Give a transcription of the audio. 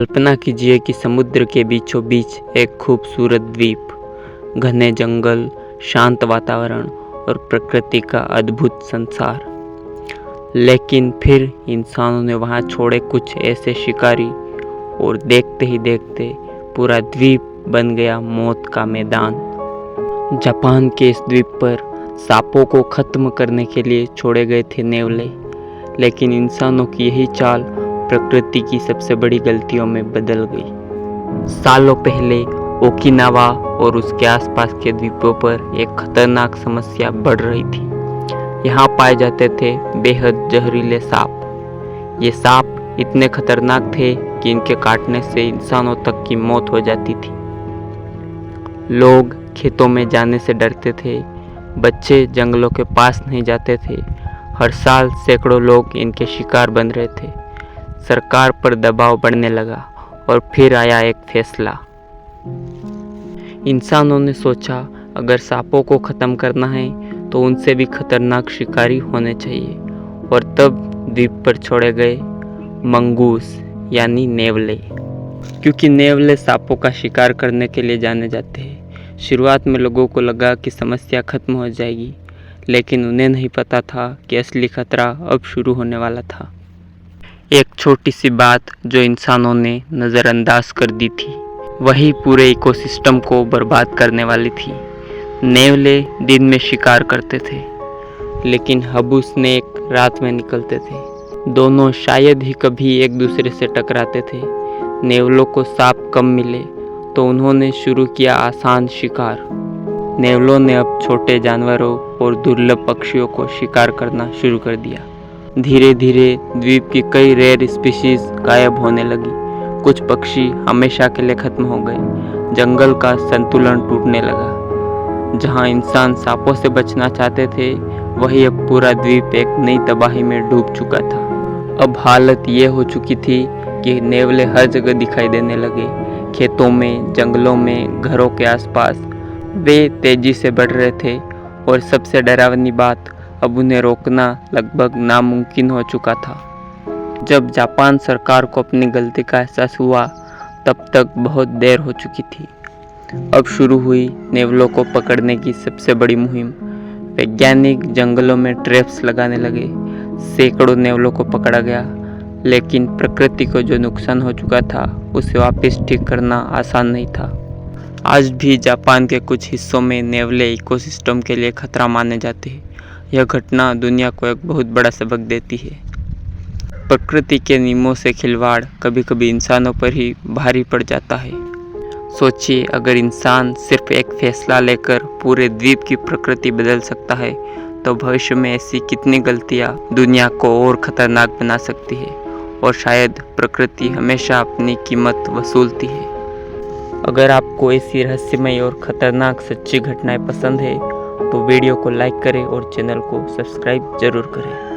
कल्पना कीजिए कि समुद्र के बीचों बीच एक खूबसूरत द्वीप, घने जंगल, शांत वातावरण और प्रकृति का अद्भुत संसार। लेकिन फिर इंसानों ने वहां छोड़े कुछ ऐसे शिकारी और देखते ही देखते पूरा द्वीप बन गया मौत का मैदान। जापान के इस द्वीप पर सांपों को खत्म करने के लिए छोड़े गए थे नेवले, लेकिन इंसानों की यही चाल प्रकृति की सबसे बड़ी गलतियों में बदल गई। सालों पहले ओकिनावा और उसके आसपास के द्वीपों पर एक खतरनाक समस्या बढ़ रही थी। यहाँ पाए जाते थे बेहद जहरीले सांप। ये सांप इतने खतरनाक थे कि इनके काटने से इंसानों तक की मौत हो जाती थी। लोग खेतों में जाने से डरते थे, बच्चे जंगलों के पास नहीं जाते थे। हर साल सैकड़ों लोग इनके शिकार बन रहे थे। सरकार पर दबाव बढ़ने लगा और फिर आया एक फैसला। इंसानों ने सोचा, अगर सांपों को खत्म करना है तो उनसे भी खतरनाक शिकारी होने चाहिए, और तब द्वीप पर छोड़े गए मंगूस यानी नेवले। क्योंकि नेवले सांपों का शिकार करने के लिए जाने जाते हैं। शुरुआत में लोगों को लगा कि समस्या खत्म हो जाएगी, लेकिन उन्हें नहीं पता था कि असली खतरा अब शुरू होने वाला था। एक छोटी सी बात जो इंसानों ने नज़रअंदाज कर दी थी, वही पूरे इकोसिस्टम को बर्बाद करने वाली थी। नेवले दिन में शिकार करते थे, लेकिन हबूस ने एक रात में निकलते थे। दोनों शायद ही कभी एक दूसरे से टकराते थे। नेवलों को सांप कम मिले तो उन्होंने शुरू किया आसान शिकार। नेवलों ने अब छोटे जानवरों और दुर्लभ पक्षियों को शिकार करना शुरू कर दिया। धीरे धीरे द्वीप की कई रेयर स्पीशीज गायब होने लगी। कुछ पक्षी हमेशा के लिए खत्म हो गए। जंगल का संतुलन टूटने लगा। जहां इंसान सांपों से बचना चाहते थे, वही अब पूरा द्वीप एक नई तबाही में डूब चुका था। अब हालत ये हो चुकी थी कि नेवले हर जगह दिखाई देने लगे। खेतों में, जंगलों में, घरों के आसपास वे तेजी से बढ़ रहे थे, और सबसे डरावनी बात, अब उन्हें रोकना लगभग नामुमकिन हो चुका था। जब जापान सरकार को अपनी गलती का एहसास हुआ, तब तक बहुत देर हो चुकी थी। अब शुरू हुई नेवलों को पकड़ने की सबसे बड़ी मुहिम। वैज्ञानिक जंगलों में ट्रैप्स लगाने लगे। सैकड़ों नेवलों को पकड़ा गया, लेकिन प्रकृति को जो नुकसान हो चुका था, उसे वापस ठीक करना आसान नहीं था। आज भी जापान के कुछ हिस्सों में नेवले इकोसिस्टम के लिए खतरा माने जाते हैं। यह घटना दुनिया को एक बहुत बड़ा सबक देती है। प्रकृति के नियमों से खिलवाड़ कभी कभी इंसानों पर ही भारी पड़ जाता है। सोचिए, अगर इंसान सिर्फ एक फैसला लेकर पूरे द्वीप की प्रकृति बदल सकता है, तो भविष्य में ऐसी कितनी गलतियां दुनिया को और खतरनाक बना सकती है, और शायद प्रकृति हमेशा अपनी कीमत वसूलती है। अगर आपको ऐसी रहस्यमय और खतरनाक सच्ची घटनाएं पसंद है, तो वीडियो को लाइक करें और चैनल को सब्सक्राइब जरूर करें।